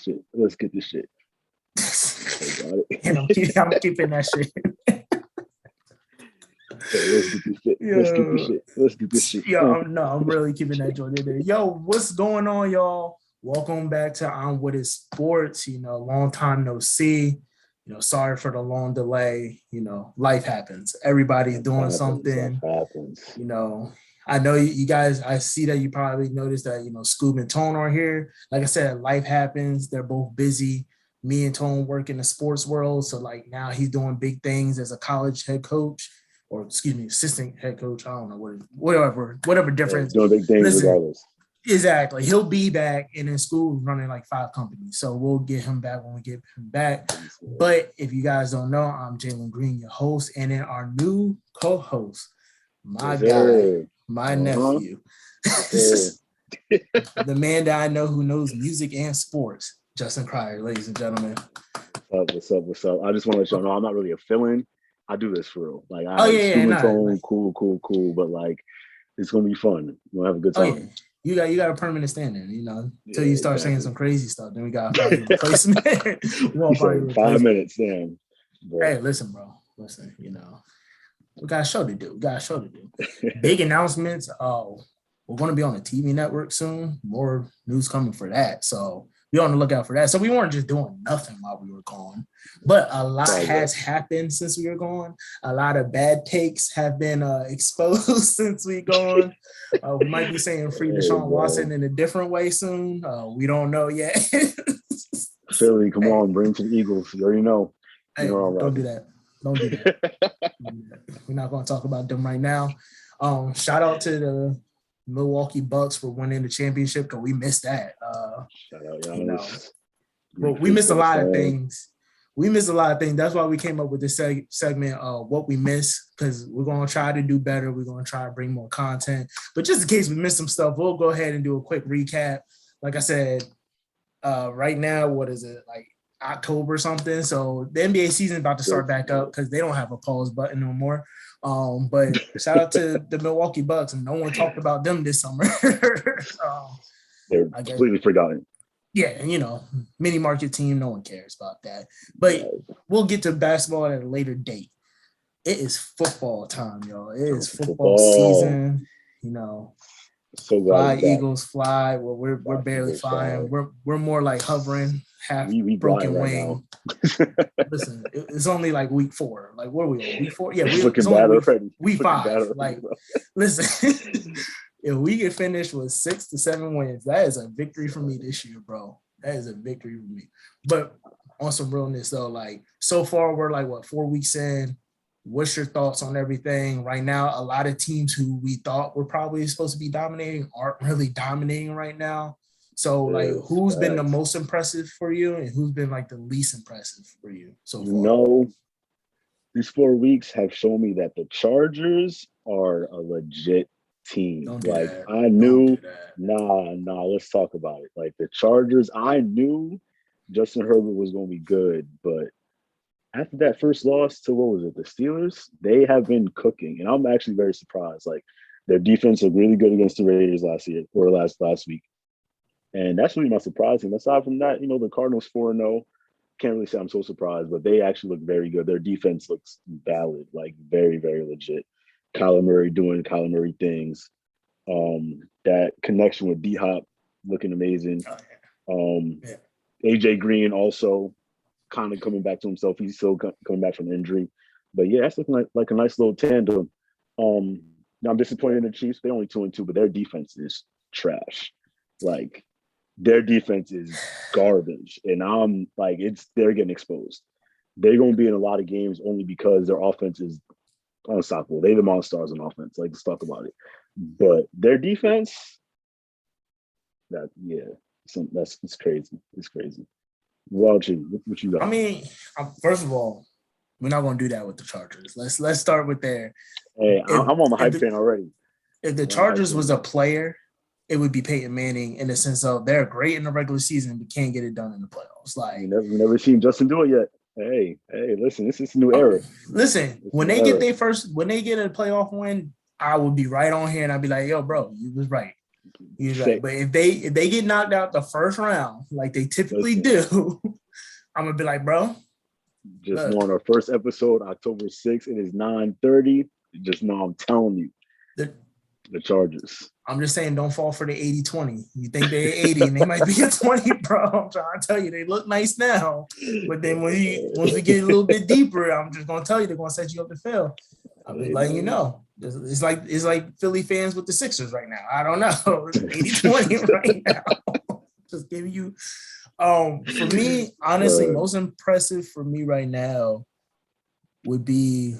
this shit. Let's get this shit. And I'm keeping that shit. Let's get this shit. Let's get this shit. Let's get this shit. Yo, I'm really keeping that joint in there. Yo, what's going on, y'all? Welcome back to WIT Sports. Long time no see. Sorry for the long delay. Life happens. Everybody's doing something. Happens. I know you guys, I see that you probably noticed that, Scoob and Tone are here. Like I said, life happens. They're both busy. Me and Tone work in the sports world. So now he's doing big things as a college head coach, or assistant head coach. I don't know whatever difference. Doing big things regardless. Exactly. He'll be back, and in school running like 5 companies. So we'll get him back when we get him back. But if you guys don't know, I'm Jalen Green, your host, and then our new co-host, my guy, my nephew, the man that I know who knows music and sports, Justin Cryer, ladies and gentlemen. What's up? I just want to let y'all know I'm not really a fill-in. I do this for real. Like, cool, but like, it's gonna be fun. We'll have a good time. Oh, yeah. You got a permanent stand-in, until you start saying some crazy stuff. Then we got a replacement. 5 minutes, damn. Hey, listen, bro. Listen, we got a show to do. Big announcements. We're going to be on the TV network soon. More news coming for that. So be on the lookout for that. So we weren't just doing nothing while we were gone, but a lot has happened since we were gone. A lot of bad takes have been exposed since we gone. We might be saying free Deshaun Watson in a different way soon. We don't know yet. Philly, come on, bring to the Eagles. You already know. Hey, don't do that. We're not going to talk about them right now. Shout out to the Milwaukee Bucks for winning the championship, because we missed that. Shout out, Giannis. We missed a lot of things. That's why we came up with this segment, what we missed, because we're going to try to do better. We're going to try to bring more content. But just in case we missed some stuff, we'll go ahead and do a quick recap. Like I said, right now, what is it, like October or something? So the NBA season is about to start back up, because they don't have a pause button no more. But shout out to the Milwaukee Bucks, and no one talked about them this summer. They're completely forgotten. Yeah, and mini market team, no one cares about that. But we'll get to basketball at a later date. It is football time, y'all. It is football season. So fly Eagles fly. Well, we're barely flying. We're more like hovering, half we broken right wing. Listen, it's only like week 4. Like, what are we on? Week 4? Yeah, we're looking bad already. Week 5. Like, listen, if we can finish with 6 to 7 wins, that is a victory for me this year, bro. That is a victory for me. But on some realness, though, like, so far we're like 4 weeks in. What's your thoughts on everything right now? A lot of teams who we thought were probably supposed to be dominating aren't really dominating right now. So, like, who's been the most impressive for you, and who's been like the least impressive for you so far? These 4 weeks have shown me that the Chargers are a legit team. I knew, let's talk about it. Like, the Chargers, I knew Justin Herbert was going to be good, but after that first loss to, the Steelers, they have been cooking, and I'm actually very surprised. Like, their defense looked really good against the Raiders last week, and that's really not surprising. Aside from that, the Cardinals 4-0. Can't really say I'm so surprised, but they actually look very good. Their defense looks valid, like very, very legit. Kyler Murray doing Kyler Murray things. That connection with D-Hop looking amazing. AJ Green also kind of coming back to himself. He's still coming back from injury. But yeah, that's looking like a nice little tandem. Now I'm disappointed in the Chiefs. They're only 2-2, but their defense is trash. Like, their defense is garbage. And I'm like, they're getting exposed. They're going to be in a lot of games only because their offense is unstoppable. They're the monsters on offense. Like, let's talk about it. But their defense, it's crazy. It's crazy. What you got? I mean, first of all, we're not going to do that with the Chargers. Let's start with there. Hey, I'm on the hype train already. If the Chargers was a player, it would be Peyton Manning, in the sense of they're great in the regular season but can't get it done in the playoffs. Like, we never seen Justin do it yet. Hey, listen, this is a new era. Listen, when they get a playoff win, I would be right on here and I'd be like, yo, bro, you was right. He's like, but if they get knocked out the first round, like they typically do, I'm gonna be like, bro. Just know on our first episode, October 6th, it is 9:30. Just know I'm telling you. The Chargers. I'm just saying, don't fall for the 80-20. You think they're 80 and they might be a 20, bro. I'm trying to tell you, they look nice now. But then once we get a little bit deeper, I'm just gonna tell you they're gonna set you up to fail. I'm just letting you know. It's like Philly fans with the Sixers right now. I don't know. It's 80-20 right now. Just giving you for me, honestly, most impressive for me right now would be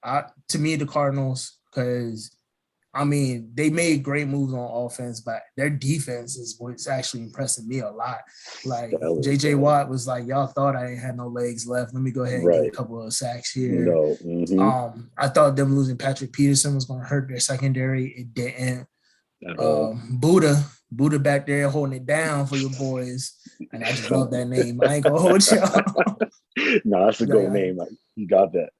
to me the Cardinals, because I mean, they made great moves on offense, but their defense is what's actually impressing me a lot. Like JJ Watt was like, y'all thought I ain't had no legs left. Let me go ahead and get a couple of sacks here. I thought them losing Patrick Peterson was going to hurt their secondary. It didn't. Buddha back there holding it down for your boys. And I just love that name. I ain't going to hold y'all. No, that's a good name. You got that.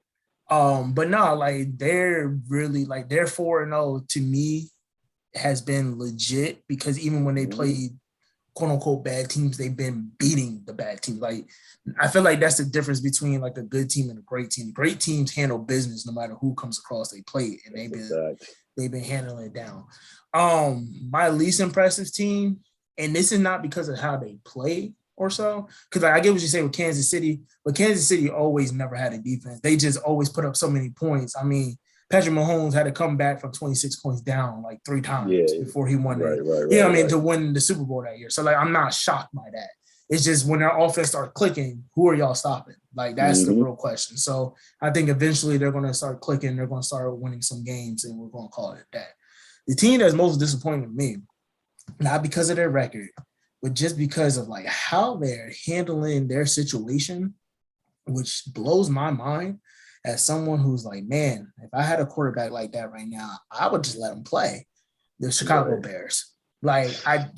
But no, like they're really like their 4-0 to me has been legit, because even when they played quote unquote bad teams, they've been beating the bad team. Like I feel like that's the difference between like a good team and a great team. Great teams handle business no matter who comes across they play, and they've been handling it down. My least impressive team, and this is not because of how they play or so, because I get what you say with Kansas City, but Kansas City always never had a defense. They just always put up so many points. I mean, Patrick Mahomes had to come back from 26 points down like 3 times before he won to win the Super Bowl that year. So like, I'm not shocked by that. It's just when their offense starts clicking, who are y'all stopping? Like that's the real question. So I think eventually they're going to start clicking. They're going to start winning some games, and we're going to call it that. The team that's most disappointed me, not because of their record, but just because of like how they're handling their situation, which blows my mind as someone who's like, man, if I had a quarterback like that right now, I would just let him play. The Chicago Bears. Like I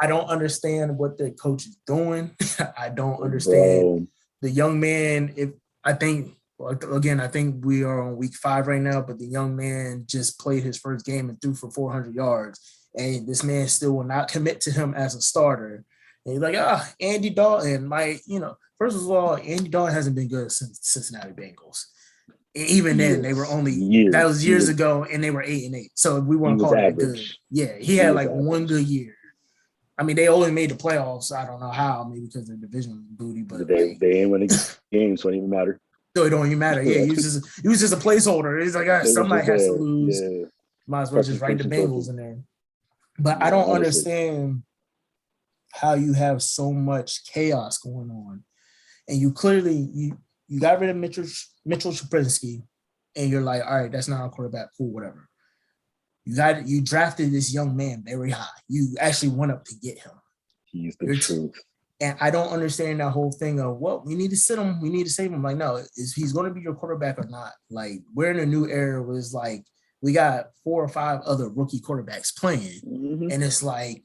don't understand what the coach is doing. I don't understand the young man. I think we are on week 5 right now, but the young man just played his first game and threw for 400 yards. And this man still will not commit to him as a starter. And he's like, Andy Dalton, first of all, Andy Dalton hasn't been good since Cincinnati Bengals. Even then, they were only that was years ago, and they were 8-8. So we weren't calling it good. Yeah, he had like one good year. I mean, they only made the playoffs. I don't know how, maybe because their division was booty, but they ain't winning games, so it don't even matter. So it don't even matter. Yeah, he was just a placeholder. It's like somebody has to lose. Yeah. Might as well just write the Bengals in there. But I don't understand how you have so much chaos going on, and you clearly you got rid of Mitchell Trubisky, and you're like, all right, that's not our quarterback. Cool, whatever. You drafted this young man very high. You actually went up to get him. He's the truth. And I don't understand that whole thing of we need to sit him, we need to save him. Like, no, is he's going to be your quarterback or not? Like, we're in a new era where it's like we got 4 or 5 other rookie quarterbacks playing. And it's like,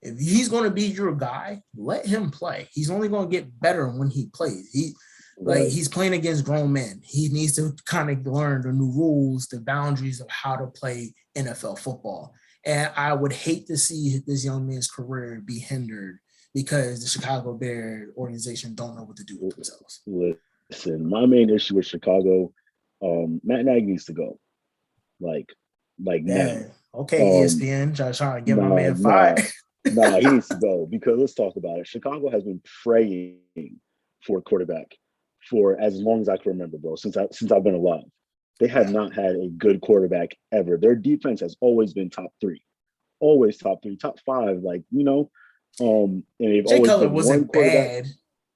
if he's going to be your guy, let him play. He's only going to get better when he plays. He's playing against grown men. He needs to kind of learn the new rules, the boundaries of how to play NFL football. And I would hate to see this young man's career be hindered because the Chicago Bears organization don't know what to do with themselves. Listen, my main issue with Chicago, Matt Nagy needs to go. Like now. Okay, ESPN, trying to get my man fired. He needs to go, because let's talk about it. Chicago has been praying for a quarterback for as long as I can remember, bro. Since I've been alive, they have not had a good quarterback ever. Their defense has always been top 3, always top 3, top 5. Like and they've Jay always Cutler been wasn't bad.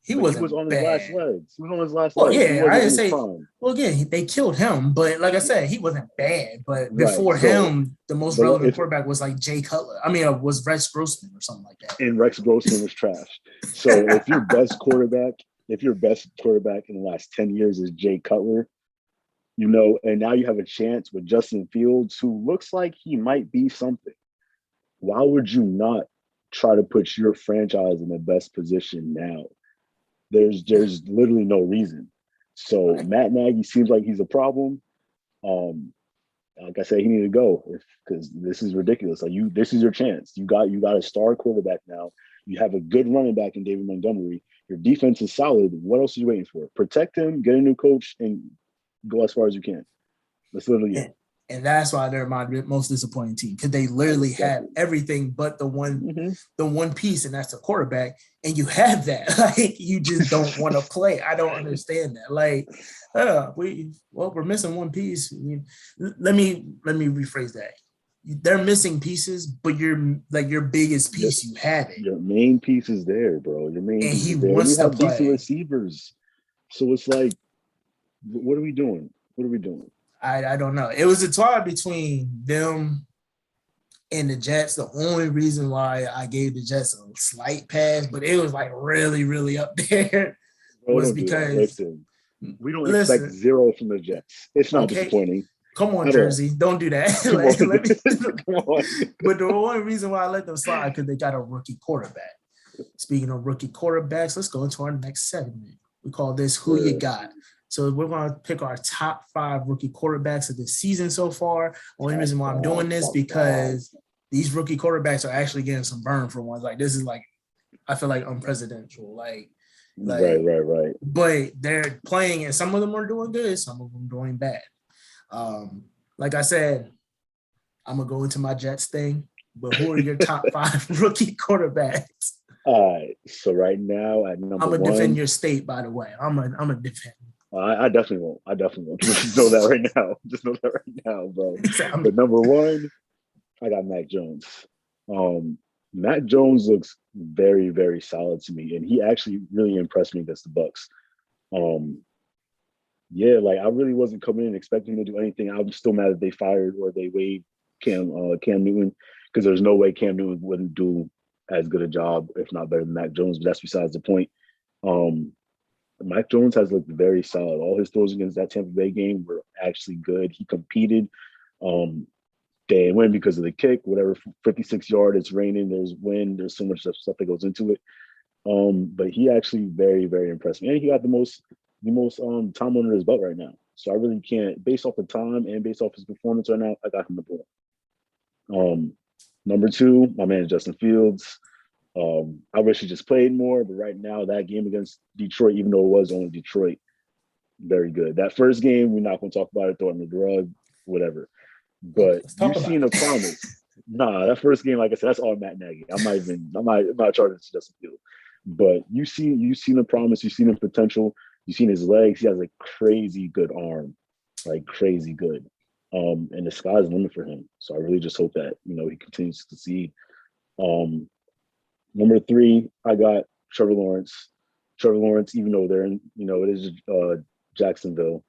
He was on his last legs. He was on his last legs. Yeah, I didn't say. Well, again, they killed him, but like I said, he wasn't bad. But before him, the most relevant quarterback was like Jay Cutler. I mean, was Rex Grossman or something like that. And Rex Grossman was trash. So if your best quarterback in the last 10 years is Jay Cutler, and now you have a chance with Justin Fields, who looks like he might be something. Why would you not try to put your franchise in the best position now? There's literally no reason. So Matt Nagy seems like he's a problem. like I said, he needed to go because this is ridiculous. Like this is your chance. You got a star quarterback now. You have a good running back in David Montgomery. Your defense is solid. What else are you waiting for? Protect him, get a new coach, and go as far as you can. That's literally it. And that's why they're my most disappointing team, because they literally have everything but the one piece, and that's the quarterback. And you have that, like you just don't want to play. I don't understand that. Like, we're missing one piece. Let me rephrase that. They're missing pieces, but your biggest piece, you have it. Your main piece is there, bro. Your main and piece he is there. wants You have to play. decent receivers, so it's like, what are we doing? What are we doing? I don't know. It was a tie between them and the Jets. The only reason why I gave the Jets a slight pass, but it was like really, really up there, was because we don't expect zero from the Jets. It's not disappointing. Come on, Jersey. Don't do that. Come on. But the only reason why I let them slide, because they got a rookie quarterback. Speaking of rookie quarterbacks, let's go into our next segment. We call this Who You Got. So we're going to pick our top 5 rookie quarterbacks of the season so far. Only reason why I'm doing this, because these rookie quarterbacks are actually getting some burn for once. Like, this is like, I feel like unprecedented. Like right. But they're playing, and some of them are doing good, some of them doing bad. Like I said, I'm going to go into my Jets thing, but who are your top 5 rookie quarterbacks? All right. So right now at number 1. I'm going to defend your state, by the way. I'm going to defend. I definitely won't. Just know that right now. Just know that right now, bro. But number 1, I got Mac Jones. Mac Jones looks very, very solid to me, and he actually really impressed me against the Bucs. Like I really wasn't coming in expecting to do anything. I'm still mad that they fired or they waived Cam Newton, because there's no way Cam Newton wouldn't do as good a job, if not better than Mac Jones. But that's besides the point. Mac Jones has looked very solid. All his throws against that Tampa Bay game were actually good. He competed. They didn't win because of the kick, whatever, 56-yard, it's raining, there's wind, there's so much stuff that goes into it. But he actually very, very impressed me. And he got the most time under his belt right now. So I really can't, based off the time and based off his performance right now, I got him the ball. Number 2, my man Justin Fields. I wish he just played more, but right now that game against Detroit, even though it was only Detroit, very good. That first game, we're not going to talk about it, throw it in the rug, whatever. But you've seen the promise. Nah, that first game, like I said, that's all Matt Nagy. I'm not charging to Justin Fields. But you've seen the promise, you've seen the potential, you've seen his legs. He has a crazy good arm, like crazy good. And the sky's the limit for him. So I really just hope that, he continues to succeed. Number 3, I got Trevor Lawrence. Trevor Lawrence, even though they're in, it is Jacksonville.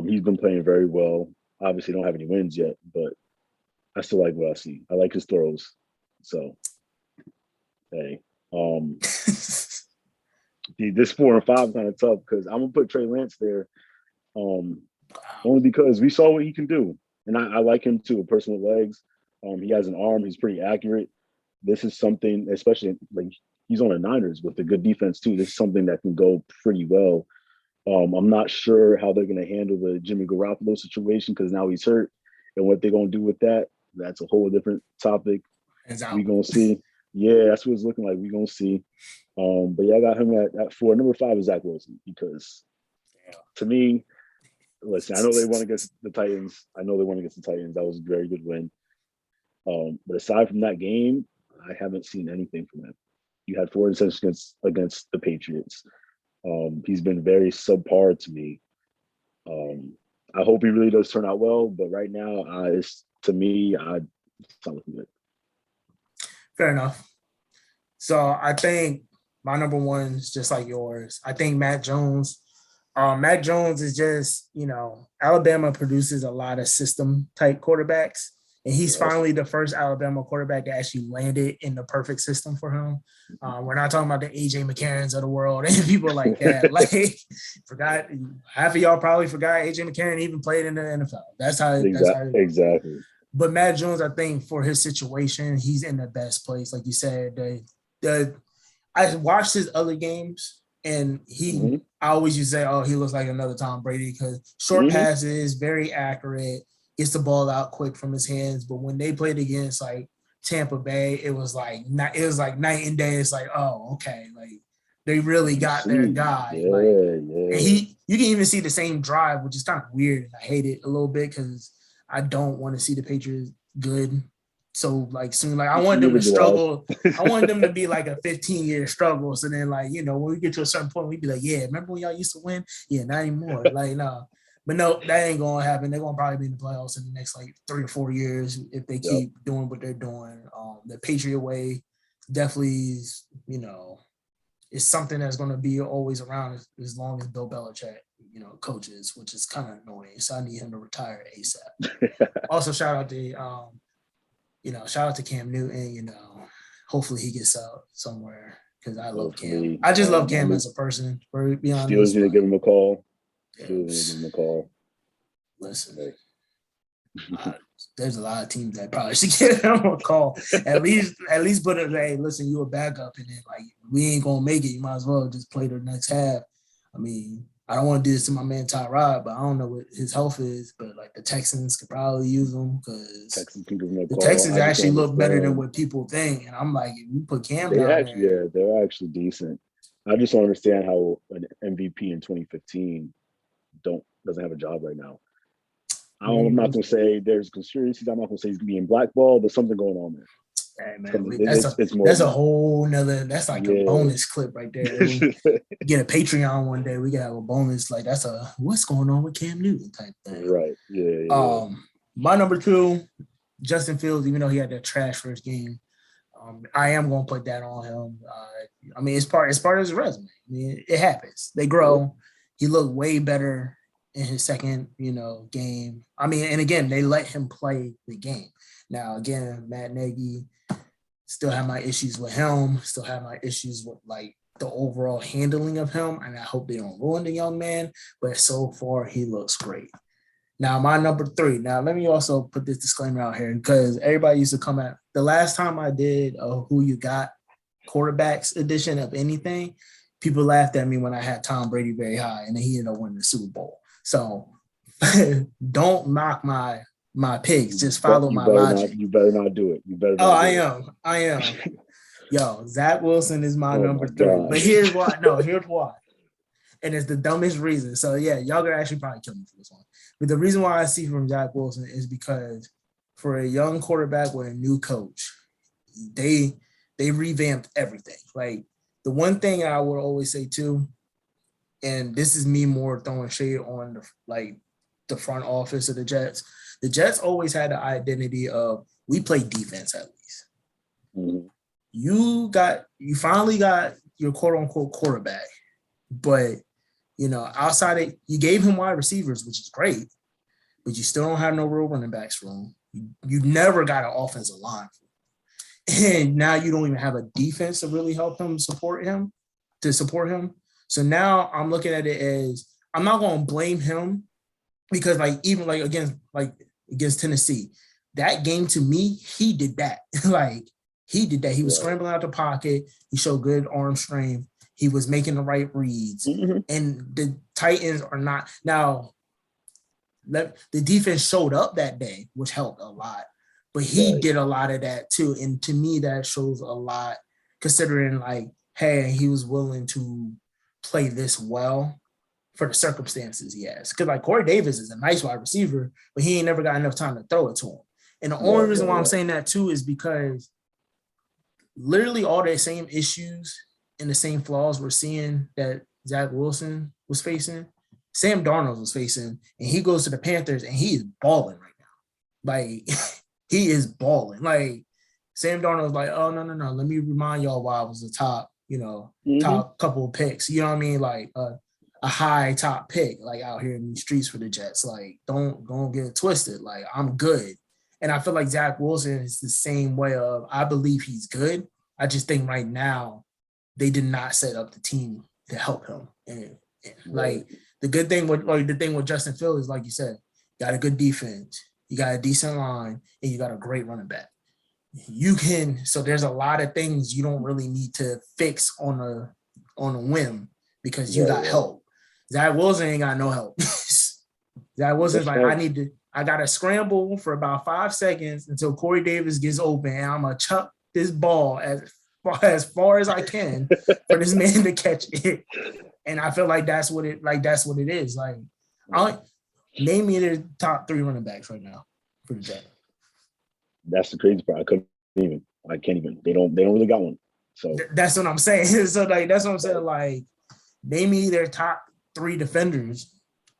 He's been playing very well. Obviously, don't have any wins yet, but I still like what I see. I like his throws. So, hey, this 4 and 5 kind of tough, because I'm gonna put Trey Lance there, only because we saw what he can do, and I like him too. A person with legs. He has an arm. He's pretty accurate. This is something, especially like he's on the Niners with a good defense too. This is something that can go pretty well. I'm not sure how they're going to handle the Jimmy Garoppolo situation, because now he's hurt, and what they're going to do with that, that's a whole different topic. We're going to see. Yeah, that's what it's looking like. We're going to see. But yeah, I got him at 4. Number 5 is Zach Wilson, because to me, listen, I know they won against the Titans. That was a very good win. But aside from that game, I haven't seen anything from him. You had 4 interceptions against the Patriots. He's been very subpar to me. I hope he really does turn out well, but right now, it's not looking good. Fair enough. So I think my number 1 is just like yours. I think Mac Jones. Mac Jones is just, Alabama produces a lot of system type quarterbacks. And he's finally the first Alabama quarterback that actually landed in the perfect system for him. We're not talking about the AJ McCarrons of the world and people like that. Forgot, half of y'all probably forgot AJ McCarron even played in the NFL. That's how exactly. But Matt Jones, I think for his situation, he's in the best place. Like you said, I watched his other games, and I always used to say, oh, he looks like another Tom Brady, because short passes, very accurate. gets the ball out quick from his hands. But when they played against like Tampa Bay, it was like night and day. It's like, oh, okay, like they really got their guy. Yeah, like, yeah. And you can even see the same drive, which is kind of weird. And I hate it a little bit because I don't want to see the Patriots good so like soon. Like I want them to struggle. I want them to be like a 15-year struggle. So then like, when we get to a certain point, we'd be like, yeah, remember when y'all used to win? Yeah, not anymore. Like, no. But no, that ain't gonna happen. They're gonna probably be in the playoffs in the next like 3 or 4 years if they keep doing what they're doing. The Patriot way definitely is, is something that's gonna be always around as long as Bill Belichick, coaches, which is kind of annoying. So I need him to retire ASAP. Also, shout out to Cam Newton. Hopefully he gets out somewhere because I love Cam. I just love Cam as a person. For be honest, Steelers need to give him a call. Listen, there's a lot of teams that probably should give him a call. At least put it, hey, listen, you a backup, and then like we ain't gonna make it. You might as well just play the next half. I mean, I don't want to do this to my man Tyrod, but I don't know what his health is. But like the Texans could probably use him because the Texans actually look better than what people think. And I'm like, if you put Cam down there, they're actually decent. I just don't understand how an MVP in 2015 doesn't have a job right now. I'm not going to say there's conspiracies. I'm not going to say he's being blackballed. There's something going on there. Hey, man, that's a whole nother. That's like a bonus clip right there. We get a Patreon one day. We can have a bonus like that's a what's going on with Cam Newton type thing. Right. Yeah. My number 2, Justin Fields. Even though he had that trash first game, I am going to put that on him. I mean, it's part of his resume. I mean, it happens. They grow. Yeah. He looked way better in his second, game. I mean, and again, they let him play the game. Now, again, Matt Nagy, still have my issues with him, still have my issues with, like, the overall handling of him, and I hope they don't ruin the young man, but so far, he looks great. Now, my number 3. Now, let me also put this disclaimer out here, because everybody used to come at – the last time I did a Who You Got quarterbacks edition of anything, people laughed at me when I had Tom Brady very high, and then he ended up winning the Super Bowl. So don't knock my picks. Just follow my logic. You better not do it. You better. I am. Yo, Zach Wilson is my number 3. God. But here's why. No, here's why. And it's the dumbest reason. So yeah, y'all gonna actually probably kill me for this one. But the reason why I see from Zach Wilson is because for a young quarterback with a new coach, they revamped everything. Like the one thing I would always say too, and this is me more throwing shade on the front office of the Jets. The Jets always had the identity of we play defense at least. Mm-hmm. You finally got your quote unquote quarterback, but outside of you gave him wide receivers, which is great, but you still don't have no real running backs for him. You never got an offensive line for him. And now you don't even have a defense to really help him support him. So now I'm looking at it as I'm not going to blame him because even against Tennessee, that game to me, he did that. He did that. He was scrambling out the pocket. He showed good arm strength. He was making the right reads. Mm-hmm. And the Titans are not – now, the defense showed up that day, which helped a lot. But he did a lot of that too. And to me, that shows a lot considering hey, he was willing to play this well for the circumstances he has. Because Corey Davis is a nice wide receiver, but he ain't never got enough time to throw it to him. And the only reason why I'm saying that too is because literally all the same issues and the same flaws we're seeing that Zach Wilson was facing, Sam Darnold was facing, and he goes to the Panthers and he is balling right now. He is balling. Sam Darnold's oh, no. Let me remind y'all why I was the top, top couple of picks. You know what I mean? A high top pick, out here in the streets for the Jets. Don't get it twisted. I'm good. And I feel like Zach Wilson is the same way of, I believe he's good. I just think right now they did not set up the team to help him. And the good thing with Justin Fields is, like you said, got a good defense, you got a decent line, and you got a great running back. So there's a lot of things you don't really need to fix on a whim because you got help. Zach Wilson ain't got no help. Zach Wilson's I I got to scramble for about 5 seconds until Corey Davis gets open, and I'm going to chuck this ball as far as I can for this man to catch it. And I feel like that's what it is. Like, name me their top 3 running backs right now for the Jets. That's the crazy part. I can't even. They don't really got one. So that's what I'm saying. So like that's what I'm saying. Like, name me their top 3 defenders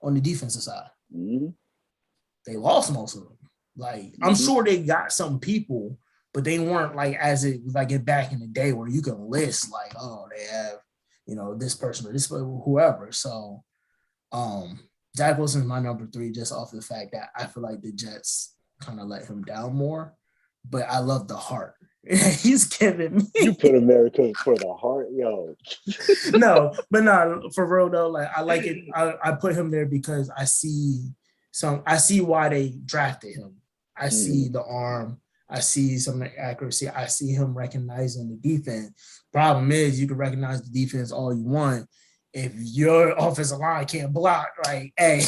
on the defensive side. Mm-hmm. They lost most of them. Like, I'm sure they got some people, but they weren't like as it was like back in the day where you can list like, oh, they have, this person or this whoever. So Zach Wilson's my number 3 just off the fact that I feel like the Jets kind of let him down more. But I love the heart. He's giving me. You put America for the heart, yo. No, for real though. Like, I like it. I put him there because I see why they drafted him. I see the arm. I see some of the accuracy. I see him recognizing the defense. Problem is, you can recognize the defense all you want. If your offensive line can't block, like, hey,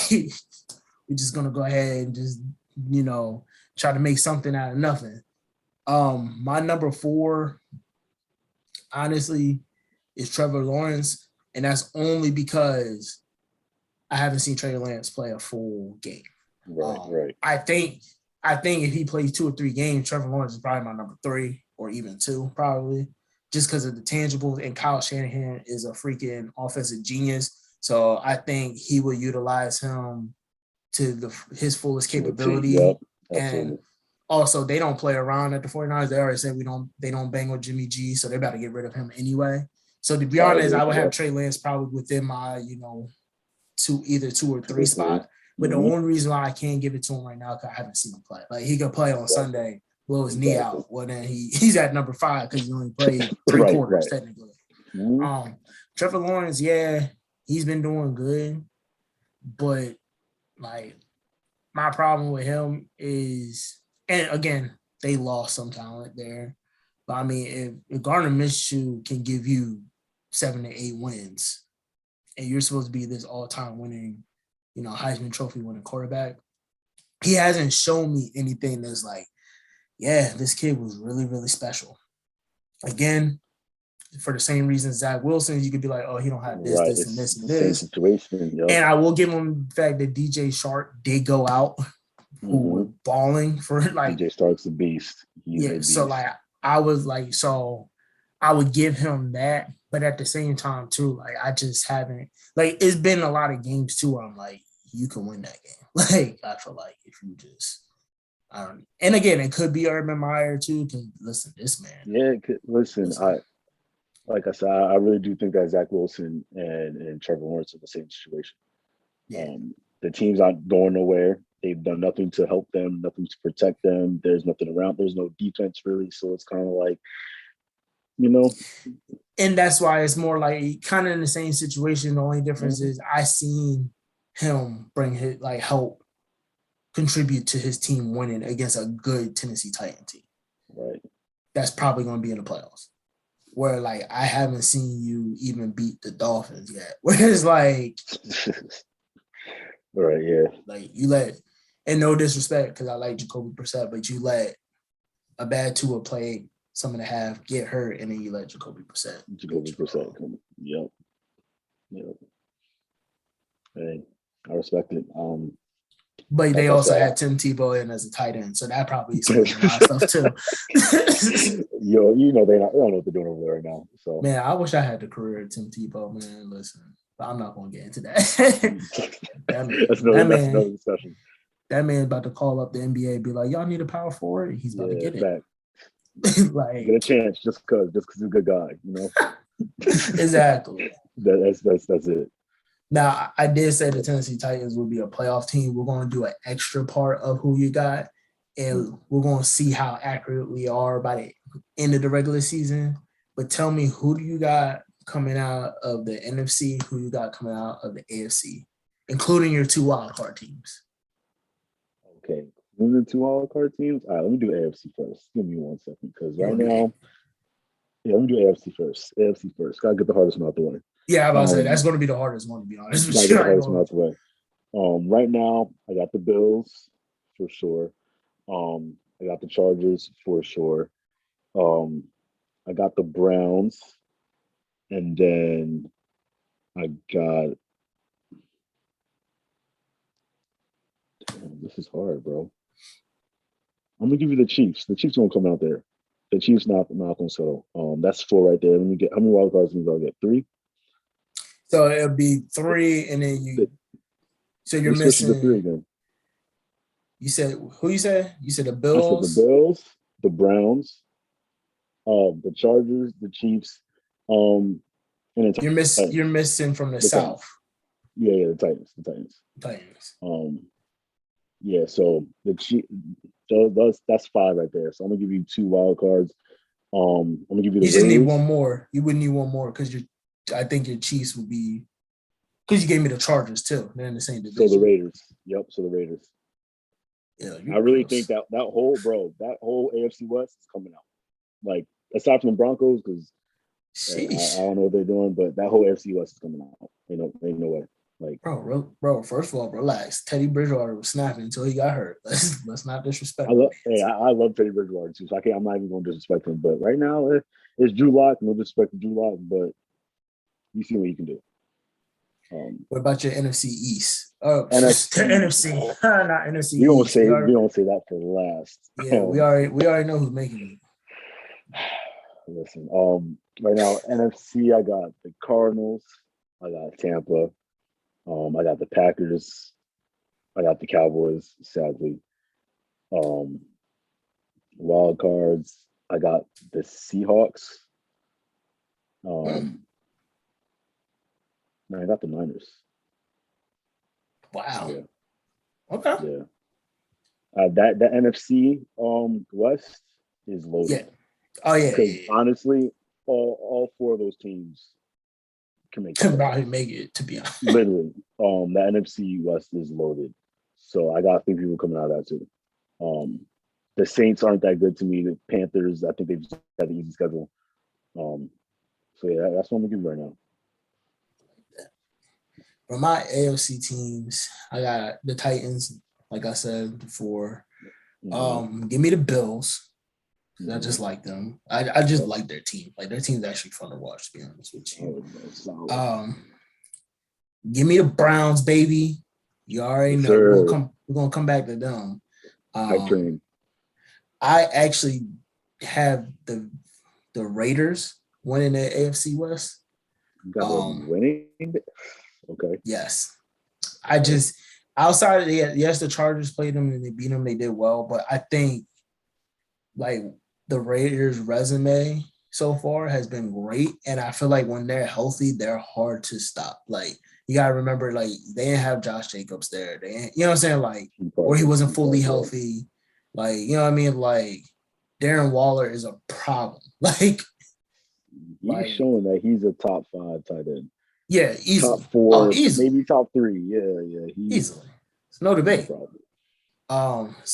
we're just gonna go ahead and just, try to make something out of nothing. My number 4, honestly, is Trevor Lawrence, and that's only because I haven't seen Trey Lance play a full game. Right. I think if he plays 2 or 3 games, Trevor Lawrence is probably my number 3 or even 2, probably, just because of the tangibles. And Kyle Shanahan is a freaking offensive genius, so I think he will utilize him to his fullest capability. Yep, and also, they don't play around at the 49ers. They already said they don't bang with Jimmy G, so they're about to get rid of him anyway. So to be honest, I would have Trey Lance probably within my, either 2 or 3 spot. But the only reason why I can't give it to him right now, because I haven't seen him play. Like, he could play on Sunday, blow his knee out. Well, then he's at number 5 because he only played 3 quarters technically. Trevor Lawrence, yeah, he's been doing good, but like, my problem with him is, and again, they lost some talent there. But I mean, if Gardner Minshew can give you 7 to 8 wins, and you're supposed to be this all-time winning, Heisman Trophy winning quarterback, he hasn't shown me anything that's like, yeah, this kid was really, really special. Again, for the same reason Zach Wilson, you could be like, oh, he don't have this, this, and this, and this. Same situation, yep. And I will give him the fact that DJ Shark did go out, who was balling for like. DJ Shark's a beast. He's a beast. So like I was like, so I would give him that, but at the same time too, like I just haven't, like, it's been a lot of games too where I'm like, you can win that game. Like, I feel like if you just, I don't. And again, it could be Urban Meyer too. Because listen, this man. Yeah, listen. Like I said, I really do think that Zach Wilson and Trevor Lawrence are the same situation. Yeah. The team's not going nowhere. They've done nothing to help them, nothing to protect them. There's nothing around. There's no defense really. So it's kind of like, And that's why it's more like kind of in the same situation. The only difference is I seen him bring his, like, help contribute to his team winning against a good Tennessee Titan team. Right. That's probably going to be in the playoffs. Where, like, I haven't seen you even beat the Dolphins yet. Where it's like, right, yeah. Like, you let, and no disrespect, because I like Jacoby Brissett, but you let a bad Tua play some of the half, get hurt, and then you let Jacoby Brissett. Come. Yep. Hey, I respect it. But they also had Tim Tebow in as a tight end, so that probably explains a lot of stuff too. Yo, they don't know what they're doing over there right now. So, man, I wish I had the career of Tim Tebow, man. Listen, but I'm not going to get into that. That's another discussion. That man about to call up the NBA, be like, "Y'all need a power forward." He's about to get it. Like, get a chance just because he's a good guy, Exactly. That's it. Now, I did say the Tennessee Titans would be a playoff team. We're going to do an extra part of who you got, and we're going to see how accurate we are by the end of the regular season. But tell me, who do you got coming out of the NFC? Who you got coming out of the AFC, including your 2 wildcard teams? Okay, the 2 wildcard teams. All right, let me do AFC first. Give me 1 second, because right now, let me do AFC first. AFC first. Gotta get the hardest one out the way. Yeah, I'm about to say that's going to be the hardest one, to be honest with you. Get the hardest one out the way. Right now, I got the Bills. for sure. I got the Chargers for sure. I got the Browns, and then I got. Damn, this is hard, bro. I'm gonna give you the Chiefs. The Chiefs won't come out there. The Chiefs not gonna settle. That's four right there. Let me get how many wild cards do I get? Three. So it'll be three, and then you. So you're missing the three again. You said who? You said the I said the Bills. Bills, the Browns, the Chargers, the Chiefs, and you're missing from the South. Titans. Yeah, the Titans. Yeah, so the Chiefs. So that's five right there. So I'm gonna give you two wild cards. I'm gonna give you the. You just need one more. You would need one more because I think your Chiefs would be because you gave me the Chargers too. They're in the same division. So the Raiders. Yep. So the Raiders. Yeah, I really think that whole AFC West is coming out. Like aside from the Broncos, because I don't know what they're doing, but that whole AFC West is coming out. Ain't no way. Like, bro. First of all, relax. Teddy Bridgewater was snapping until he got hurt. Let's not disrespect. I love Teddy Bridgewater too, so I'm not even going to disrespect him. But right now, it's Drew Lock. No disrespect to Drew Lock, but you see what you can do. What about your NFC East? NFC, not NFC. We don't say that for last. Yeah, we already know who's making it. Listen, right now NFC, I got the Cardinals, I got Tampa, I got the Packers, I got the Cowboys. Sadly, wild cards, I got the Seahawks. I got the Niners. Wow. Yeah. Okay. Yeah. That NFC West is loaded. Yeah. Oh yeah. Because honestly, all four of those teams can make it. To be honest, literally, the NFC West is loaded. So I got 3 people coming out of that too. The Saints aren't that good to me. The Panthers, I think they've just got the easy schedule. So yeah, that's what I'm gonna give you right now. For my AFC teams, I got the Titans, like I said before. Give me the Bills. I just like them. I just like their team. Like their team's actually fun to watch, to be honest with you. Give me the Browns, baby. You already know we're gonna come back to them. I actually have the Raiders winning the AFC West. You got them winning? Okay. Yes. I just outside of the Chargers played them and they beat them, they did well, but I think like the Raiders' resume so far has been great, and I feel like when they're healthy, they're hard to stop. Like you gotta remember, like they didn't have Josh Jacobs there. You know what I'm saying? Like, or he wasn't fully healthy. Like, you know what I mean? Like Darren Waller is a problem. Like he's showing that he's a top 5 tight end. Yeah, easily. Top 4, maybe top 3. Yeah. Easily. It's no debate. So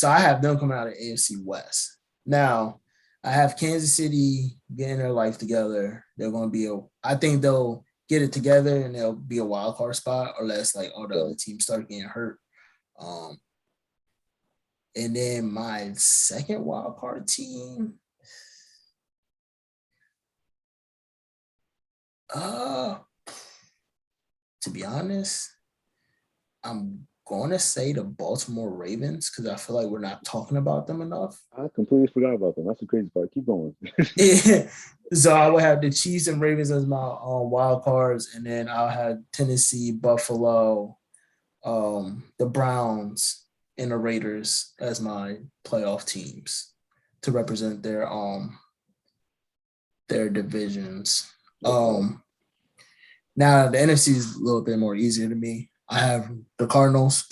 I have them coming out of AFC West. Now, I have Kansas City getting their life together. They're going to be I think they'll get it together and they'll be a wild card spot unless like all the other teams start getting hurt. And then my second wild card team, to be honest, I'm going to say the Baltimore Ravens because I feel like we're not talking about them enough. I completely forgot about them. That's the crazy part. Keep going. Yeah. So I would have the Chiefs and Ravens as my wild cards, and then I'll have Tennessee, Buffalo, the Browns, and the Raiders as my playoff teams to represent their divisions. Now the NFC is a little bit more easier to me. I have the Cardinals.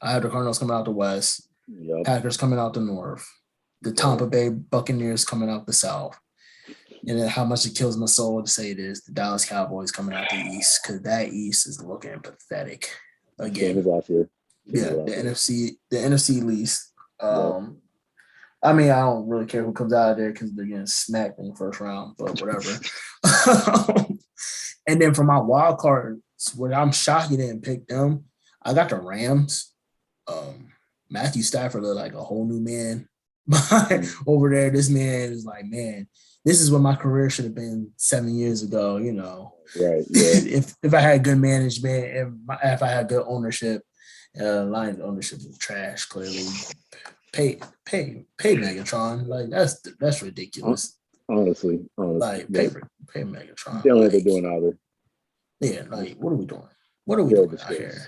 I have the Cardinals coming out the West. Yep. Packers coming out the North. The Tampa Bay Buccaneers coming out the South. And then how much it kills my soul to say it is the Dallas Cowboys coming out the East because that East is looking pathetic again. Last year. The NFC least. I mean, I don't really care who comes out of there because they're getting smacked in the first round, but whatever. And then for my wild cards, where I'm shocked you didn't pick them, I got the Rams. Matthew Stafford looked like a whole new man. Over there, this man is like, man, this is what my career should have been 7 years ago. Right. Yeah. if I had good management, if I had good ownership, Lions ownership was trash. Clearly, pay Megatron. Like that's ridiculous. Honestly, Like pay Megatron. They don't know what they're doing either. Yeah, like what are we doing? What are we doing out here?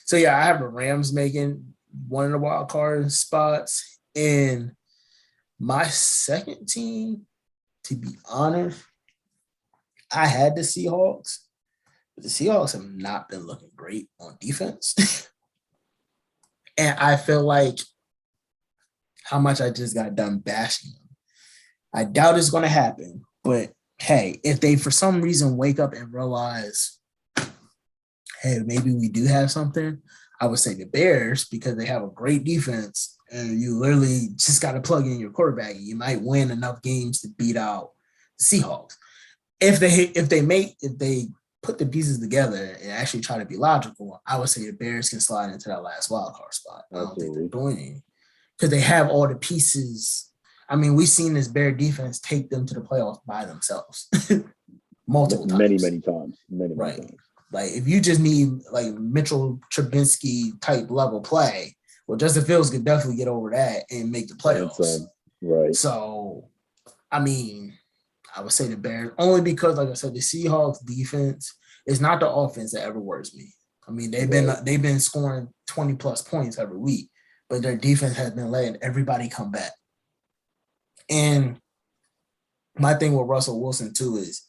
So yeah, I have the Rams making one of the wild card spots, and my second team, to be honest, I had the Seahawks, but the Seahawks have not been looking great on defense. And I feel like how much I just got done bashing them. I doubt it's going to happen, but hey, if they for some reason wake up and realize, hey, maybe we do have something, I would say the Bears, because they have a great defense and you literally just got to plug in your quarterback and you might win enough games to beat out the Seahawks. If they put the pieces together and actually try to be logical, I would say the Bears can slide into that last wild card spot. I don't think they're doing anything because they have all the pieces. I mean, we've seen this Bear defense take them to the playoffs by themselves multiple times. Many times. Like if you just need like Mitchell Trubisky type level play, well, Justin Fields could definitely get over that and make the playoffs. Right. So, I mean, I would say the Bears only because, like I said, the Seahawks defense is not the offense that ever worries me. I mean, they've been scoring 20 plus points every week, but their defense has been letting everybody come back. And my thing with Russell Wilson too is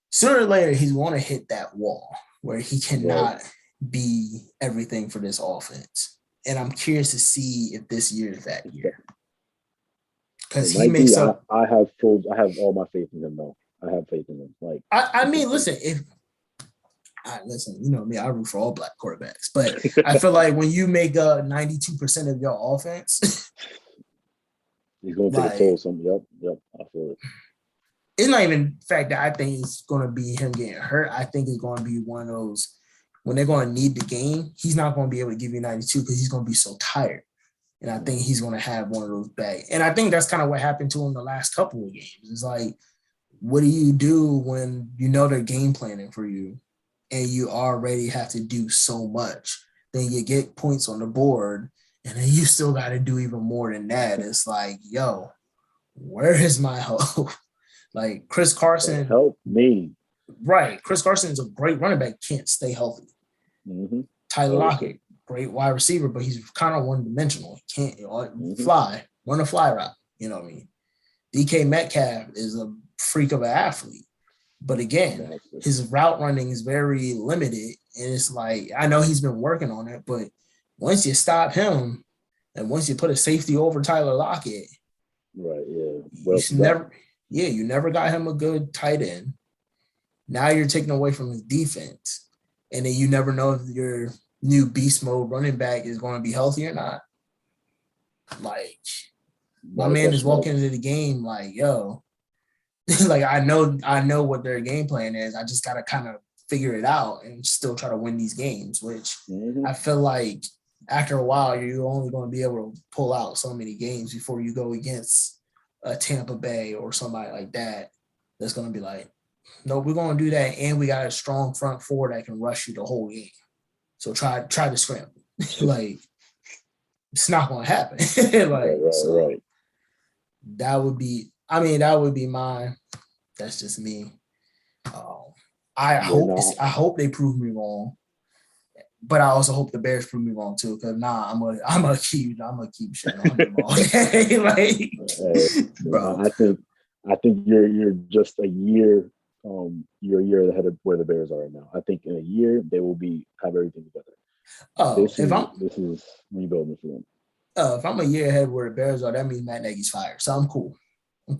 sooner or later he's going to hit that wall where he cannot be everything for this offense. And I'm curious to see if this year is that year. Because he makes up. I have all my faith in him though. I have faith in him. Like I mean, listen, you know me, I root for all black quarterbacks, but I feel like when you make 92% of your offense, he's going to take a toll. Yep, I feel it. It's not even the fact that I think it's going to be him getting hurt. I think it's going to be one of those when they're going to need the game. He's not going to be able to give you 92 because he's going to be so tired. And I think he's going to have one of those back. And I think that's kind of what happened to him the last couple of games. It's like, what do you do when you know they're game planning for you and you already have to do so much? Then you get points on the board and then you still got to do even more than that. It's like, yo, where is my hope? Like Chris Carson. Help me. Right. Chris Carson is a great running back, can't stay healthy. Mm-hmm. Tyler Lockett, great wide receiver, but he's kind of one-dimensional. He can't fly, run a fly route. You know what I mean? DK Metcalf is a freak of an athlete. But again, his route running is very limited. And it's like, I know he's been working on it, but once you stop him and once you put a safety over Tyler Lockett, right, yeah. You never got him a good tight end. Now you're taking away from his defense. And then you never know if your new beast mode running back is going to be healthy or not. Like, my man is walking into the game like, yo, like I know what their game plan is. I just got to kind of figure it out and still try to win these games, which I feel like after a while, you're only going to be able to pull out so many games before you go against a Tampa Bay or somebody like that that's going to be like, no, we're going to do that. And we got a strong front four that can rush you the whole game. So try to scramble. Like, it's not going to happen. Right. That would be mine. That's just me. I hope they prove me wrong. But I also hope the Bears prove me wrong too, because I'm gonna keep shitting on them all day. Bro. I think you're just a year. You're a year ahead of where the Bears are right now. I think in a year they will have everything together. This is rebuilding for them. If I'm a year ahead where the Bears are, that means Matt Nagy's fired. So I'm cool. Hey,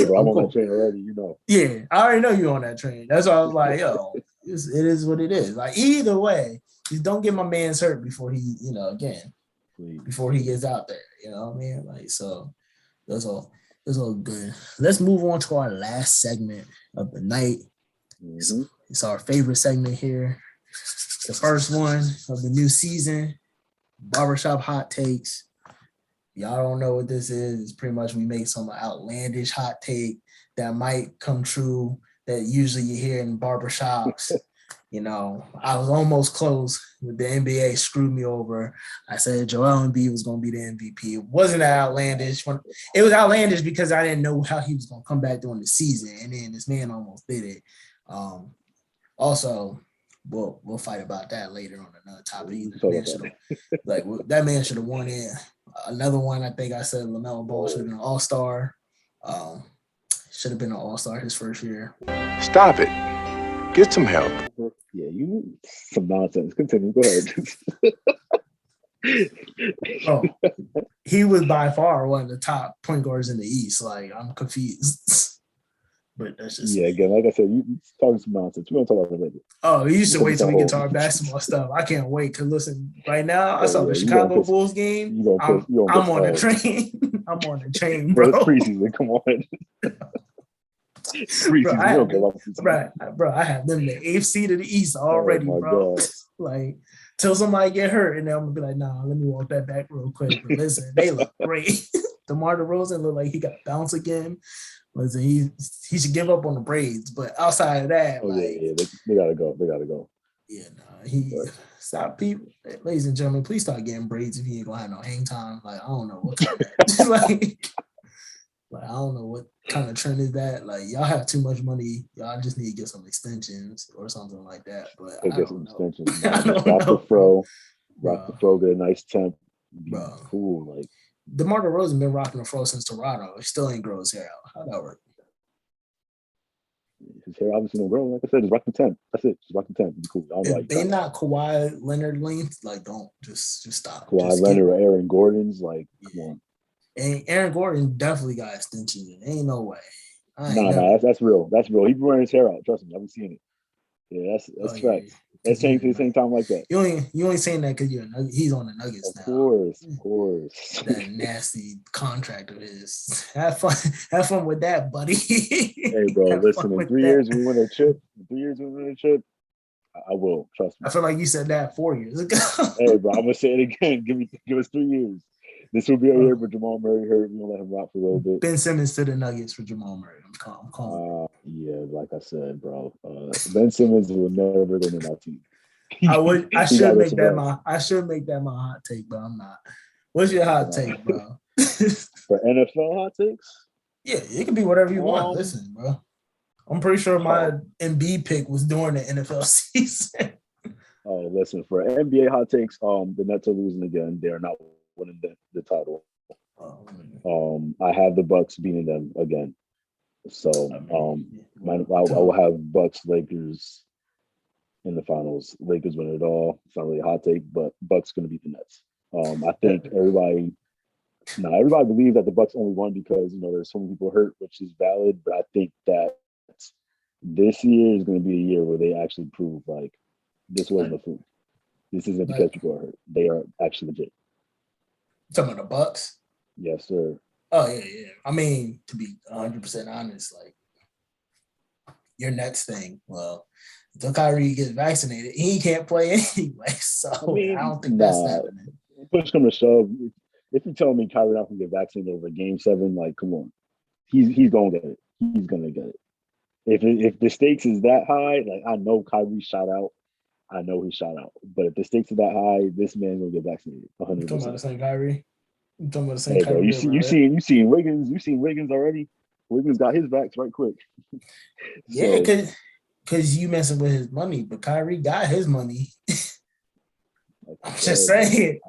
bro, I'm on that train already. You know. Yeah, I already know you're on that train. That's why I was like, yo. It is what it is. Like either way, just don't get my man's hurt before he, before he gets out there. You know what I mean? Like, so that's all good. Let's move on to our last segment of the night. Mm-hmm. It's our favorite segment here. the first one of the new season, Barbershop Hot Takes. Y'all don't know what this is. It's pretty much we make some outlandish hot take that might come true that usually you hear in barbershops. I was almost close with the NBA screwed me over. I said Joel Embiid was going to be the MVP. It wasn't that outlandish. It was outlandish because I didn't know how he was going to come back during the season, and then this man almost did it. Also, we'll fight about that later on another topic. That man should have won it. Another one, I think I said LaMelo Ball should have been an all-star. Should have been an all-star his first year. Stop it. Get some help. Yeah, you need some nonsense. Continue. Go ahead. He was by far one of the top point guards in the East. Like, I'm confused. But that's just again, like I said, you talking some nonsense. We're gonna talk about it later. Oh, you should wait till we get to our basketball stuff. I can't wait. Cause listen, right now I saw the Chicago Bulls game. I'm on the train. I'm on the train, bro. It's preseason. Come on. Bro, I have them in the eighth seed of the East already, bro. God. Like, till somebody get hurt, and then I'm gonna be like, nah, let me walk that back real quick. But listen, they look great. DeMar DeRozan looked like he got bounced again. Listen, he should give up on the braids, but outside of that, they gotta go. Yeah, stop people, ladies and gentlemen. Please start getting braids if you ain't gonna have no hang time. Like, I don't know what I don't know what kind of trend is that. Like, y'all have too much money. Y'all just need to get some extensions or something like that. But I get don't some know. extensions. Rock the fro, get a nice temp. Bro. Cool, like. DeMar DeRozan been rocking the fro since Toronto. He still ain't grow his hair out. How'd that work? His hair obviously don't grow. Like I said, just rock the temp. That's it. Just rock the temp. Be cool. If they not Kawhi Leonard length, like, don't just stop. Kawhi Leonard or Aaron Gordon's, like, come on. And Aaron Gordon definitely got extensions. Ain't no way. That's real. That's real. He's wearing his hair out. Trust me, I've been seeing it. Yeah, that's facts. Yeah. That's changed at the same time like that. You only saying that because he's on the Nuggets now. Of course. That nasty contract of his. Have fun with that, buddy. Hey, bro, listen. In 3 years we win a chip. I will. Trust me. I feel like you said that 4 years ago. Hey, bro, I'm gonna say it again. Give us 3 years. This will be a year for Jamal Murray hurt. We're gonna let him rock for a little bit. Ben Simmons to the Nuggets for Jamal Murray. I'm calling. Yeah, like I said, bro. Ben Simmons will never go to my team. I should make that my hot take, but I'm not. What's your hot take, bro? For NFL hot takes? Yeah, it can be whatever you want. Listen, bro. I'm pretty sure my Embiid pick was during the NFL season. Oh, listen, for NBA hot takes, the Nets are losing again. They are not winning the title. I have the Bucks beating them again. So I will have Bucks Lakers in the finals. Lakers win it all. It's not really a hot take, but Bucks going to beat the Nets. I think everybody believes that the Bucks only won because there's so many people hurt, which is valid. But I think that this year is going to be a year where they actually prove like this wasn't a fluke. This isn't because people are hurt. They are actually legit. Talking about the Bucks? Yes, sir. Oh, yeah. I mean, to be 100% honest, like, your Nets thing, well, until Kyrie gets vaccinated, he can't play anyway. So I don't think that's happening. Push come to shove, if you tell me Kyrie not going to get vaccinated over Game 7, like, come on. He's going to get it. He's going to get it. If the stakes is that high, like, I know Kyrie shot out. I know he shot out. But if the stakes are that high, this man's going to get vaccinated. 100%. You talking about the same Kyrie? You talking about the same Hey, Kyrie? Bro, you seen Wiggins? You seen Wiggins already? Wiggins got his vax right quick. Yeah, because you messing with his money, but Kyrie got his money. I'm just saying.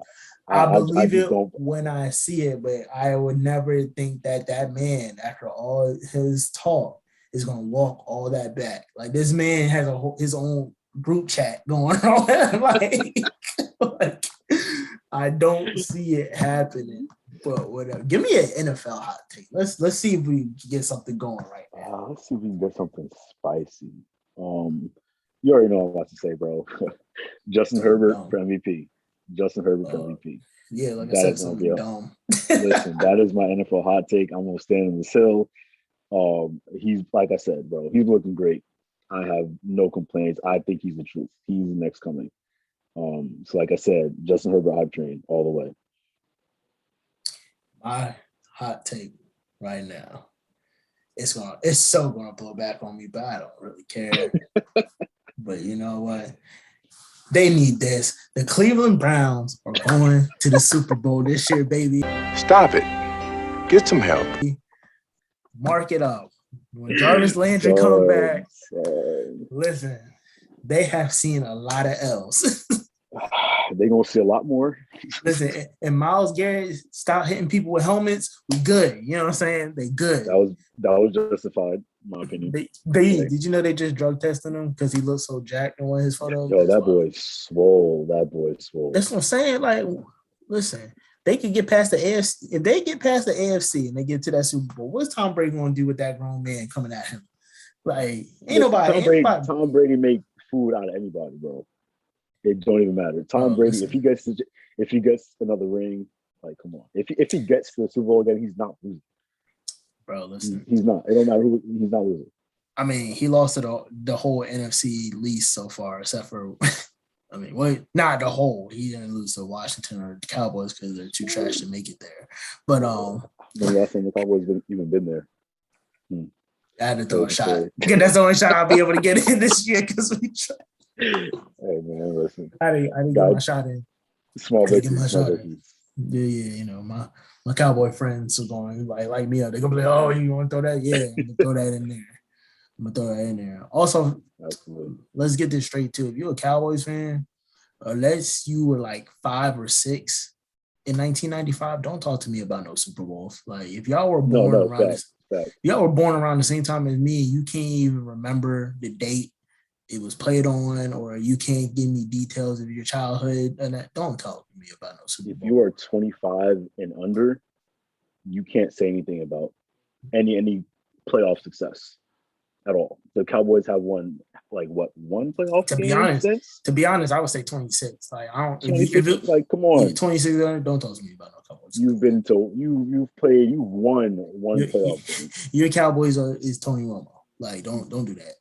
I believe it when I see it, but I would never think that man, after all his talk, is going to walk all that back. Like, this man has his own group chat going on. like, I don't see it happening. But whatever. Give me an NFL hot take. Let's see if we can get something going right now. Let's see if we can get something spicy. You already know what I'm about to say, bro. Justin Herbert for MVP. Justin Herbert for MVP. Yeah, like I said, something dumb. Listen, that is my NFL hot take. I'm gonna stand on this hill. He's, like I said, bro, he's looking great. I have no complaints. I think he's the truth. He's the next coming. So like I said, Justin Herbert hype train all the way. My hot take right now. It's so gonna blow back on me, but I don't really care. But you know what? They need this. The Cleveland Browns are going to the Super Bowl this year, baby. Stop it. Get some help. Mark it up. When Jarvis Landry come back, listen, they have seen a lot of L's. They're going to see a lot more. Listen, and Myles Garrett stop hitting people with helmets, we good. You know what I'm saying? They good. That was justified, in my opinion. Did you know they just drug tested him because he looked so jacked in one of his photos? Yo, that boy's swole. That's what I'm saying. Like, listen, they could get past the AFC. If they get past the AFC and they get to that Super Bowl, what's Tom Brady going to do with that grown man coming at him? Like, Tom Brady make food out of anybody, bro. It don't even matter. Tom Brady, listen, if he gets another ring, like, come on. If he gets to the Super Bowl again, he's not losing. Bro, listen. He's not. It don't matter who. He's not losing. I mean, he lost to the whole NFC least so far, except for, I mean, well, not the whole. He didn't lose to Washington or the Cowboys because they're too trash to make it there. But the last time the Cowboys even been there. I had to throw a shot. That's the only shot I'll be able to get in this year because we tried. Hey man, listen. I didn't get my shot in. Small victories. Yeah, you know, my Cowboy friends are going like me. They're gonna be like, "Oh, you want to throw that? Yeah, I'm gonna throw that in there. I'm gonna throw that in there." Also, absolutely. Let's get this straight too. If you're a Cowboys fan, unless you were like 5 or 6 in 1995, don't talk to me about no Super Bowls. Like if y'all were born around the same time as me, you can't even remember the date it was played on, or you can't give me details of your childhood, and that don't talk to me about no Super Bowl. If you are 25 and under, you can't say anything about any playoff success at all. The Cowboys have won one playoff game? To be honest, I would say 26. Like I don't. Come on, 26. Don't talk to me about no Cowboys. You've won one playoff game. Your Cowboys is Tony Romo. Like, don't do that.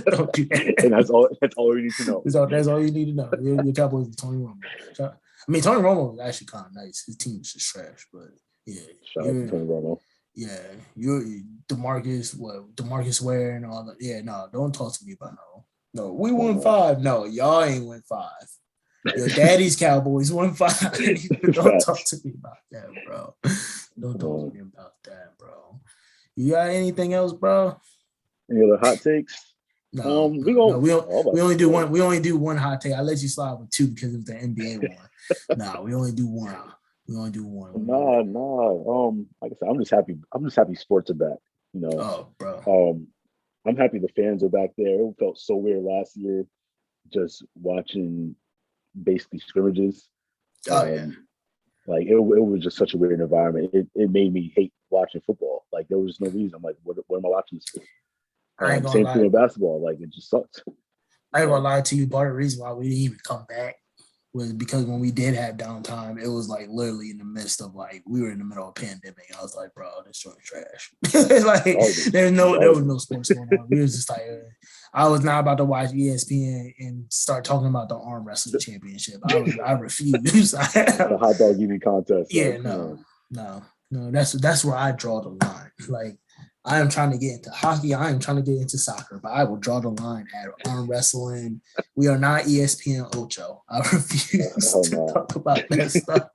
Don't do that. And that's all you need to know. That's all you need to know. Your Cowboys is Tony Romo. I mean, Tony Romo is actually kind of nice. His team is just trash, but yeah. Shout out to Tony Romo. Yeah, you're DeMarcus Ware and all that. Yeah, no, don't talk to me about no. We won 5. No, y'all ain't won 5. Your daddy's Cowboys won 5. Don't talk to me about that, bro. Don't talk to me about that, bro. You got anything else, bro? Any other hot takes? No, we only do one. We only do one hot take. I let you slide with 2 because of the NBA one. Nah, we only do one. Nah. Like I said, I'm just happy sports are back. You know. Oh, bro. I'm happy the fans are back there. It felt so weird last year, just watching basically scrimmages. Oh yeah. Like it was just such a weird environment. It made me hate watching football. Like there was just no reason. I'm like, what am I watching this for? Same thing with basketball. Like it just sucked. I ain't gonna lie to you. Part of the reason why we didn't even come back was because when we did have downtime, it was like literally in the midst of like we were in the middle of a pandemic. I was like, bro, this joint trash. Like there was no sports going on. We was just like, I was not about to watch ESPN and start talking about the arm wrestling championship. I refused. The hot dog eating contest. Yeah, no. That's where I draw the line. Like I am trying to get into hockey. I am trying to get into soccer, but I will draw the line at arm wrestling. We are not ESPN Ocho. I refuse to talk about that stuff.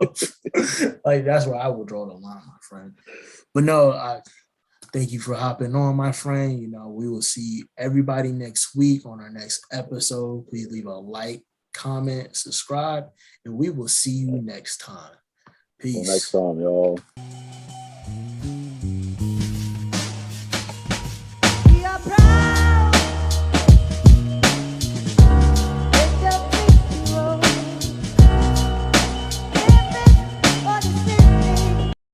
Like that's where I will draw the line, my friend. But no, I thank you for hopping on, my friend. You know, we will see everybody next week on our next episode. Please leave a like, comment, subscribe, and we will see you next time. Peace. Until next time, y'all.